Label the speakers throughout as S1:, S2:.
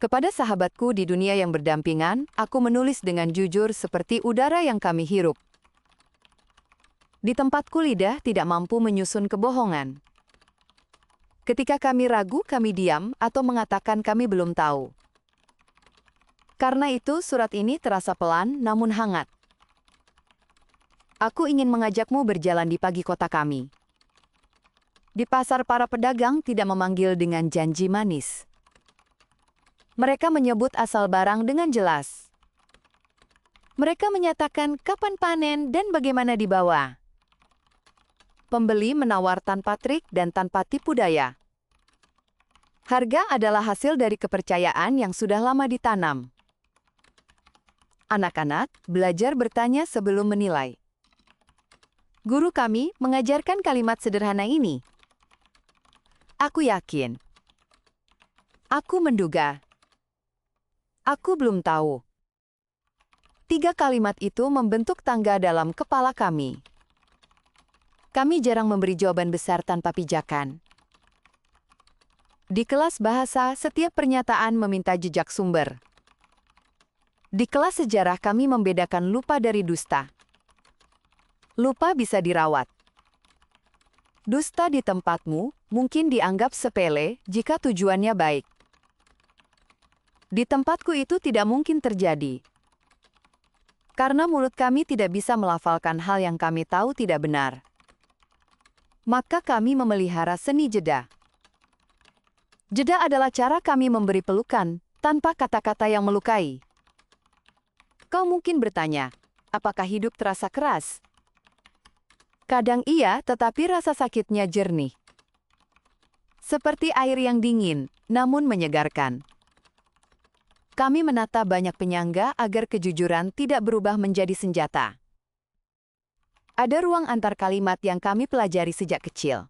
S1: Kepada sahabatku di dunia yang berdampingan, aku menulis dengan jujur seperti udara yang kami hirup. Di tempatku lidah tidak mampu menyusun kebohongan. Ketika kami ragu, kami diam atau mengatakan kami belum tahu. Karena itu, surat ini terasa pelan namun hangat. Aku ingin mengajakmu berjalan di pagi kota kami. Di pasar para pedagang tidak memanggil dengan janji manis. Mereka menyebut asal barang dengan jelas. Mereka menyatakan kapan panen dan bagaimana dibawa. Pembeli menawar tanpa trik dan tanpa tipu daya. Harga adalah hasil dari kepercayaan yang sudah lama ditanam. Anak-anak belajar bertanya sebelum menilai. Guru kami mengajarkan kalimat sederhana ini. Aku yakin. Aku menduga. Aku belum tahu. 3 kalimat itu membentuk tangga dalam kepala kami. Kami jarang memberi jawaban besar tanpa pijakan. Di kelas bahasa, setiap pernyataan meminta jejak sumber. Di kelas sejarah, kami membedakan lupa dari dusta. Lupa bisa dirawat. Dusta di tempatmu mungkin dianggap sepele jika tujuannya baik. Di tempatku itu tidak mungkin terjadi. Karena mulut kami tidak bisa melafalkan hal yang kami tahu tidak benar. Maka kami memelihara seni jeda. Jeda adalah cara kami memberi pelukan tanpa kata-kata yang melukai. Kau mungkin bertanya, apakah hidup terasa keras? Kadang iya, tetapi rasa sakitnya jernih. Seperti air yang dingin, namun menyegarkan. Kami menata banyak penyangga agar kejujuran tidak berubah menjadi senjata. Ada ruang antar kalimat yang kami pelajari sejak kecil.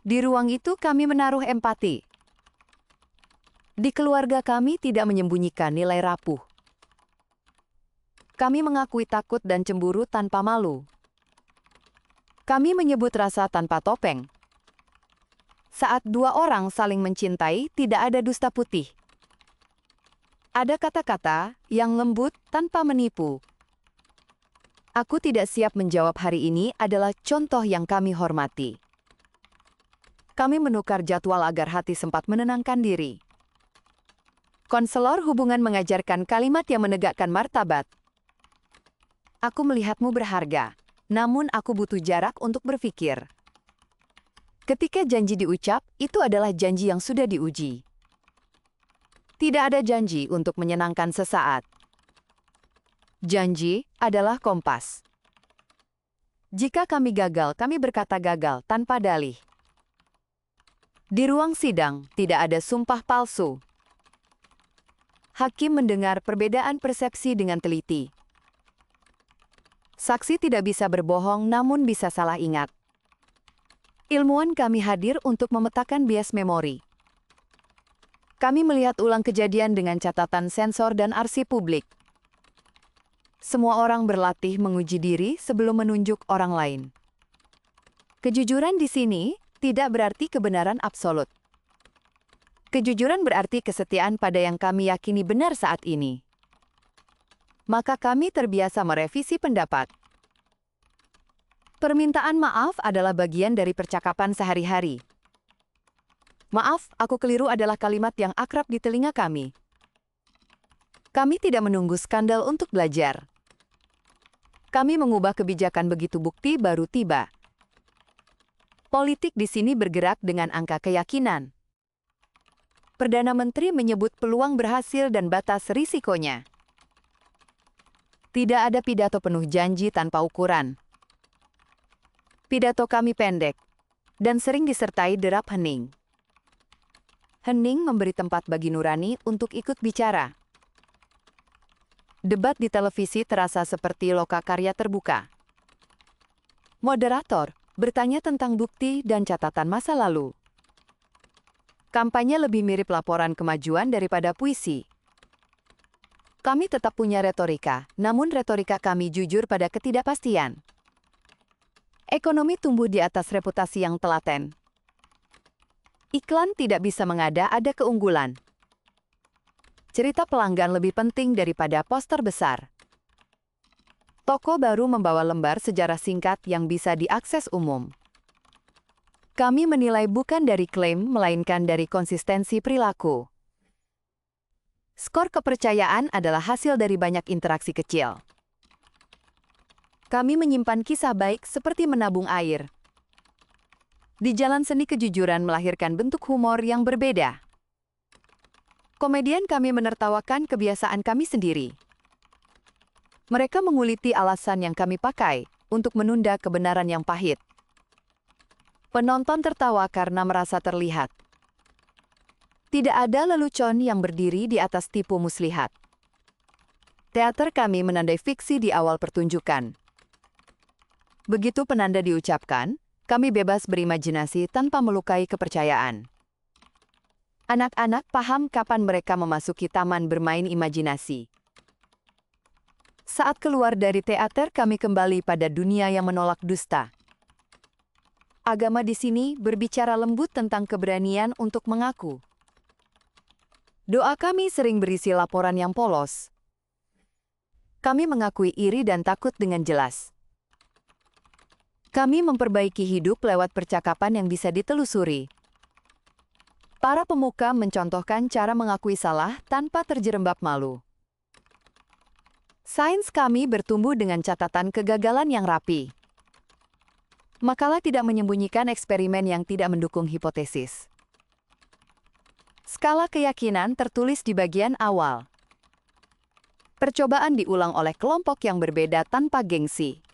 S1: Di ruang itu kami menaruh empati. Di keluarga kami tidak menyembunyikan nilai rapuh. Kami mengakui takut dan cemburu tanpa malu. Kami menyebut rasa tanpa topeng. Saat 2 orang saling mencintai, tidak ada dusta putih. Ada kata-kata yang lembut tanpa menipu. Aku tidak siap menjawab hari ini adalah contoh yang kami hormati. Kami menukar jadwal agar hati sempat menenangkan diri. Konselor hubungan mengajarkan kalimat yang menegakkan martabat. Aku melihatmu berharga, namun aku butuh jarak untuk berpikir. Ketika janji diucap, itu adalah janji yang sudah diuji. Tidak ada janji untuk menyenangkan sesaat. Janji adalah kompas. Jika kami gagal, kami berkata gagal tanpa dalih. Di ruang sidang, tidak ada sumpah palsu. Hakim mendengar perbedaan persepsi dengan teliti. Saksi tidak bisa berbohong, namun bisa salah ingat. Ilmuwan kami hadir untuk memetakan bias memori. Kami melihat ulang kejadian dengan catatan sensor dan arsip publik. Semua orang berlatih menguji diri sebelum menunjuk orang lain. Kejujuran di sini tidak berarti kebenaran absolut. Kejujuran berarti kesetiaan pada yang kami yakini benar saat ini. Maka kami terbiasa merevisi pendapat. Permintaan maaf adalah bagian dari percakapan sehari-hari. Maaf, aku keliru adalah kalimat yang akrab di telinga kami. Kami tidak menunggu skandal untuk belajar. Kami mengubah kebijakan begitu bukti baru tiba. Politik di sini bergerak dengan angka keyakinan. Perdana Menteri menyebut peluang berhasil dan batas risikonya. Tidak ada pidato penuh janji tanpa ukuran. Pidato kami pendek dan sering disertai derap hening. Hening memberi tempat bagi nurani untuk ikut bicara. Debat di televisi terasa seperti loka karya terbuka. Moderator bertanya tentang bukti dan catatan masa lalu. Kampanye lebih mirip laporan kemajuan daripada puisi. Kami tetap punya retorika, namun retorika kami jujur pada ketidakpastian. Ekonomi tumbuh di atas reputasi yang telaten. Iklan tidak bisa mengada-ada keunggulan. cerita pelanggan lebih penting daripada poster besar. Toko baru membawa lembar sejarah singkat yang bisa diakses umum. Kami menilai bukan dari klaim, melainkan dari konsistensi perilaku. Skor kepercayaan adalah hasil dari banyak interaksi kecil. Kami menyimpan kisah baik seperti menabung air. Di jalan seni kejujuran melahirkan bentuk humor yang berbeda. Komedian kami menertawakan kebiasaan kami sendiri. Mereka menguliti alasan yang kami pakai untuk menunda kebenaran yang pahit. Penonton tertawa karena merasa terlihat. Tidak ada lelucon yang berdiri di atas tipu muslihat. Teater kami menandai fiksi di awal pertunjukan. Begitu penanda diucapkan, kami bebas berimajinasi tanpa melukai kepercayaan. Anak-anak paham kapan mereka memasuki taman bermain imajinasi. Saat keluar dari teater, kami kembali pada dunia yang menolak dusta. Agama di sini berbicara lembut tentang keberanian untuk mengaku. Doa kami sering berisi laporan yang polos. Kami mengakui iri dan takut dengan jelas. Kami memperbaiki hidup lewat percakapan yang bisa ditelusuri. Para pemuka mencontohkan cara mengakui salah tanpa terjerembab malu. Sains kami bertumbuh dengan catatan kegagalan yang rapi. Makalah tidak menyembunyikan eksperimen yang tidak mendukung hipotesis. Skala keyakinan tertulis di bagian awal. Percobaan diulang oleh kelompok yang berbeda tanpa gengsi.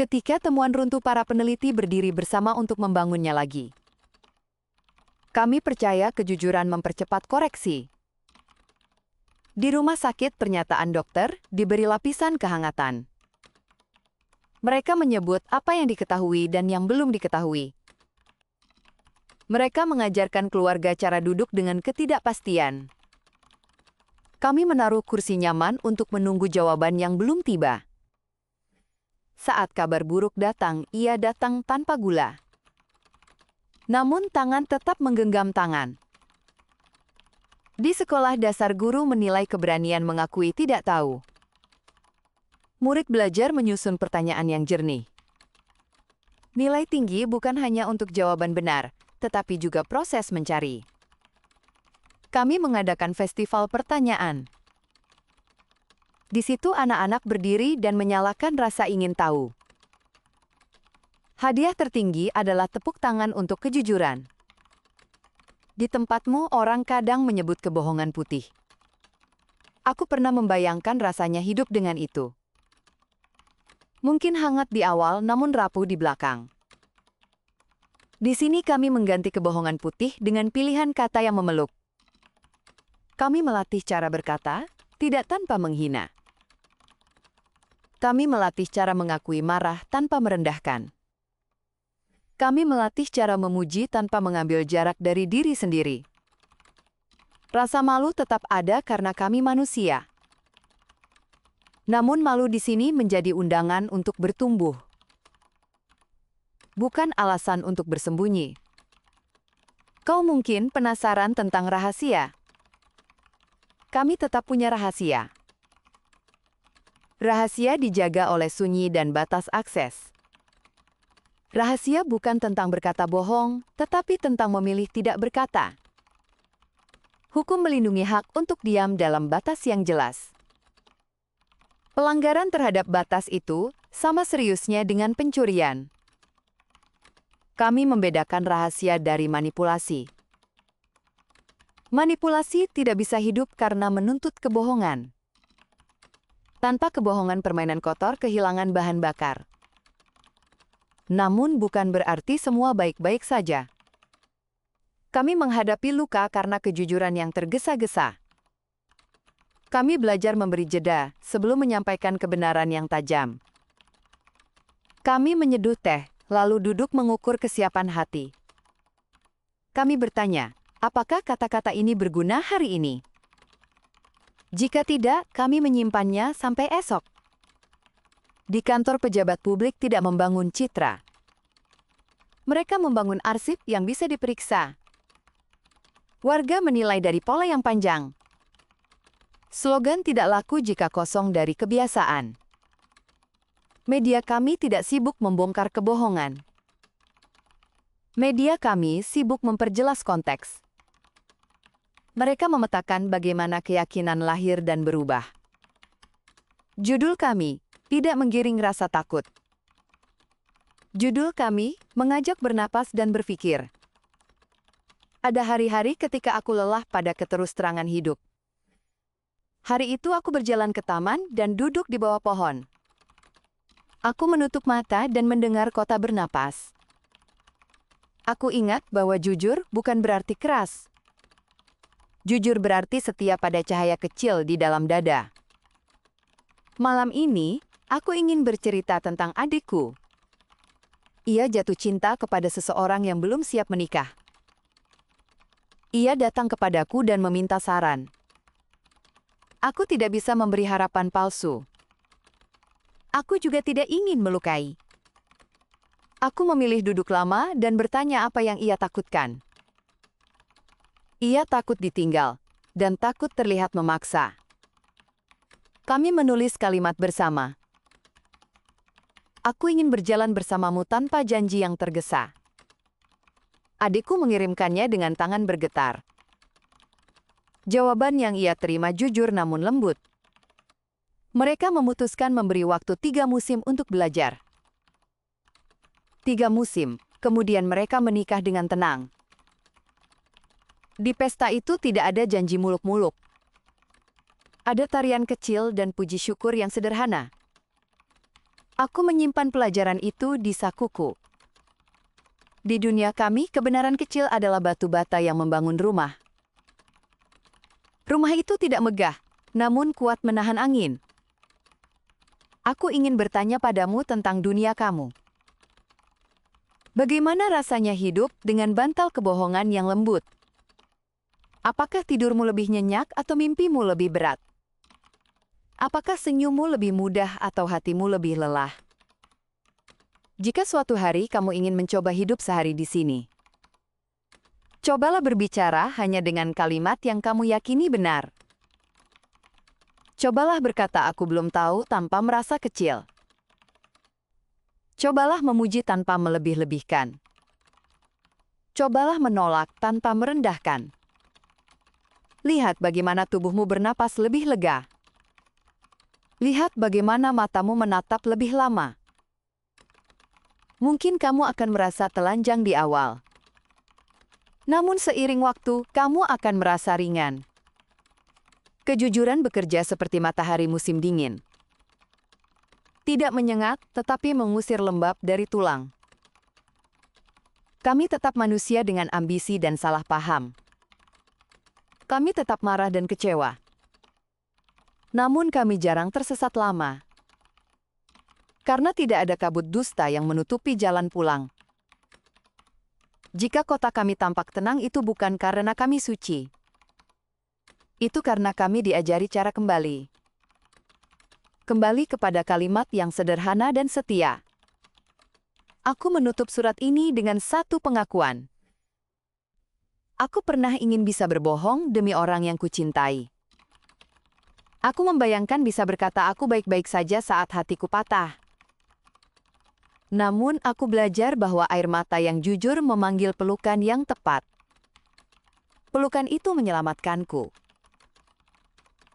S1: Ketika temuan runtuh, para peneliti berdiri bersama untuk membangunnya lagi. Kami percaya kejujuran mempercepat koreksi. Di rumah sakit, pernyataan dokter diberi lapisan kehangatan. Mereka menyebut apa yang diketahui dan yang belum diketahui. Mereka mengajarkan keluarga cara duduk dengan ketidakpastian. Kami menaruh kursi nyaman untuk menunggu jawaban yang belum tiba. Saat kabar buruk datang, ia datang tanpa gula. Namun tangan tetap menggenggam tangan. Di sekolah dasar, guru menilai keberanian mengakui tidak tahu. Murid belajar menyusun pertanyaan yang jernih. Nilai tinggi bukan hanya untuk jawaban benar, tetapi juga proses mencari. Kami mengadakan festival pertanyaan. Di situ anak-anak berdiri dan menyalakan rasa ingin tahu. Hadiah tertinggi adalah tepuk tangan untuk kejujuran. Di tempatmu, orang kadang menyebut kebohongan putih. Aku pernah membayangkan rasanya hidup dengan itu. Mungkin hangat di awal, namun rapuh di belakang. Di sini kami mengganti kebohongan putih dengan pilihan kata yang memeluk. Kami melatih cara berkata, tidak tanpa menghina. Kami melatih cara mengakui marah tanpa merendahkan. Kami melatih cara memuji tanpa mengambil jarak dari diri sendiri. Rasa malu tetap ada karena kami manusia. Namun malu di sini menjadi undangan untuk bertumbuh. Bukan alasan untuk bersembunyi. Kau mungkin penasaran tentang rahasia. Kami tetap punya rahasia. Rahasia dijaga oleh sunyi dan batas akses. Rahasia bukan tentang berkata bohong, tetapi tentang memilih tidak berkata. Hukum melindungi hak untuk diam dalam batas yang jelas. Pelanggaran terhadap batas itu sama seriusnya dengan pencurian. Kami membedakan rahasia dari manipulasi. Manipulasi tidak bisa hidup karena menuntut kebohongan. Tanpa kebohongan, permainan kotor kehilangan bahan bakar. Namun bukan berarti semua baik-baik saja. Kami menghadapi luka karena kejujuran yang tergesa-gesa. Kami belajar memberi jeda sebelum menyampaikan kebenaran yang tajam. Kami menyeduh teh, lalu duduk mengukur kesiapan hati. Kami bertanya, apakah kata-kata ini berguna hari ini? Jika tidak, kami menyimpannya sampai esok. Di kantor, pejabat publik tidak membangun citra. Mereka membangun arsip yang bisa diperiksa. Warga menilai dari pola yang panjang. Slogan tidak laku jika kosong dari kebiasaan. Media kami tidak sibuk membongkar kebohongan. Media kami sibuk memperjelas konteks. Mereka memetakan bagaimana keyakinan lahir dan berubah. Judul kami tidak menggiring rasa takut. Judul kami mengajak bernapas dan berpikir. Ada hari-hari ketika aku lelah pada keterus-terangan hidup. Hari itu aku berjalan ke taman dan duduk di bawah pohon. Aku menutup mata dan mendengar kota bernapas. Aku ingat bahwa jujur bukan berarti keras. Jujur berarti setia pada cahaya kecil di dalam dada. Malam ini, aku ingin bercerita tentang adikku. Ia jatuh cinta kepada seseorang yang belum siap menikah. Ia datang kepadaku dan meminta saran. Aku tidak bisa memberi harapan palsu. Aku juga tidak ingin melukai. Aku memilih duduk lama dan bertanya apa yang ia takutkan. Ia takut ditinggal dan takut terlihat memaksa. Kami menulis kalimat bersama. Aku ingin berjalan bersamamu tanpa janji yang tergesa. Adikku mengirimkannya dengan tangan bergetar. Jawaban yang ia terima jujur namun lembut. Mereka memutuskan memberi waktu 3 musim untuk belajar. 3 musim, kemudian mereka menikah dengan tenang. Di pesta itu tidak ada janji muluk-muluk. Ada tarian kecil dan puji syukur yang sederhana. Aku menyimpan pelajaran itu di sakuku. Di dunia kami, kebenaran kecil adalah batu bata yang membangun rumah. Rumah itu tidak megah, namun kuat menahan angin. Aku ingin bertanya padamu tentang dunia kamu. Bagaimana rasanya hidup dengan bantal kebohongan yang lembut? Apakah tidurmu lebih nyenyak atau mimpimu lebih berat? Apakah senyummu lebih mudah atau hatimu lebih lelah? Jika suatu hari kamu ingin mencoba hidup sehari di sini, cobalah berbicara hanya dengan kalimat yang kamu yakini benar. Cobalah berkata aku belum tahu tanpa merasa kecil. Cobalah memuji tanpa melebih-lebihkan. Cobalah menolak tanpa merendahkan. Lihat bagaimana tubuhmu bernapas lebih lega. Lihat bagaimana matamu menatap lebih lama. Mungkin kamu akan merasa telanjang di awal. Namun seiring waktu, kamu akan merasa ringan. Kejujuran bekerja seperti matahari musim dingin. Tidak menyengat, tetapi mengusir lembab dari tulang. Kami tetap manusia dengan ambisi dan salah paham. Kami tetap marah dan kecewa. Namun kami jarang tersesat lama. Karena tidak ada kabut dusta yang menutupi jalan pulang. Jika kota kami tampak tenang itu bukan karena kami suci. Itu karena kami diajari cara kembali. Kembali kepada kalimat yang sederhana dan setia. Aku menutup surat ini dengan satu pengakuan. Aku pernah ingin bisa berbohong demi orang yang kucintai. Aku membayangkan bisa berkata aku baik-baik saja saat hatiku patah. Namun aku belajar bahwa air mata yang jujur memanggil pelukan yang tepat. Pelukan itu menyelamatkanku.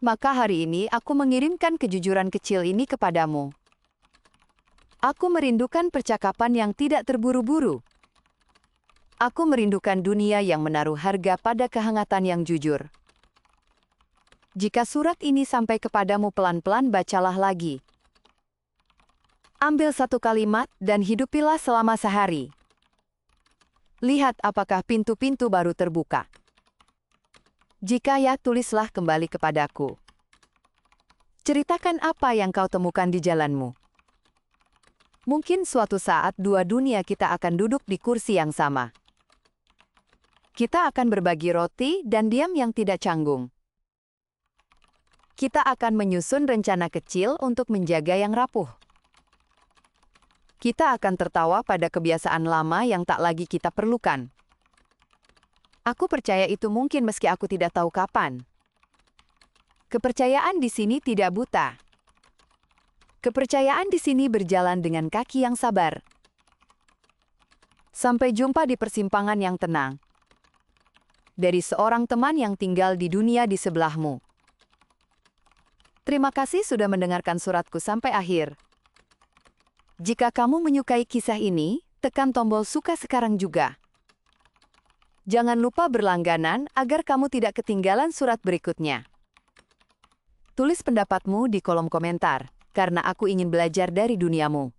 S1: Maka hari ini aku mengirimkan kejujuran kecil ini kepadamu. Aku merindukan percakapan yang tidak terburu-buru. Aku merindukan dunia yang menaruh harga pada kehangatan yang jujur. Jika surat ini sampai kepadamu pelan-pelan bacalah lagi. Ambil satu kalimat dan hidupilah selama sehari. Lihat apakah pintu-pintu baru terbuka. Jika ya, tulislah kembali kepadaku. Ceritakan apa yang kau temukan di jalanmu. Mungkin suatu saat dua dunia kita akan duduk di kursi yang sama. Kita akan berbagi roti dan diam yang tidak canggung. Kita akan menyusun rencana kecil untuk menjaga yang rapuh. Kita akan tertawa pada kebiasaan lama yang tak lagi kita perlukan. Aku percaya itu mungkin meski aku tidak tahu kapan. Kepercayaan di sini tidak buta. Kepercayaan di sini berjalan dengan kaki yang sabar. Sampai jumpa di persimpangan yang tenang. Dari seorang teman yang tinggal di dunia di sebelahmu. Terima kasih sudah mendengarkan suratku sampai akhir. Jika kamu menyukai kisah ini, tekan tombol suka sekarang juga. Jangan lupa berlangganan agar kamu tidak ketinggalan surat berikutnya. Tulis pendapatmu di kolom komentar, karena aku ingin belajar dari duniamu.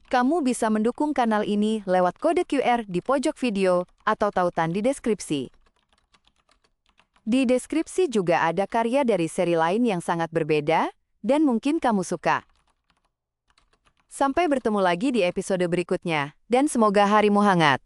S1: Kamu bisa mendukung kanal ini lewat kode QR di pojok video atau tautan di deskripsi. Di deskripsi juga ada karya dari seri lain yang sangat berbeda, dan mungkin kamu suka. Sampai bertemu lagi di episode berikutnya, dan semoga harimu hangat.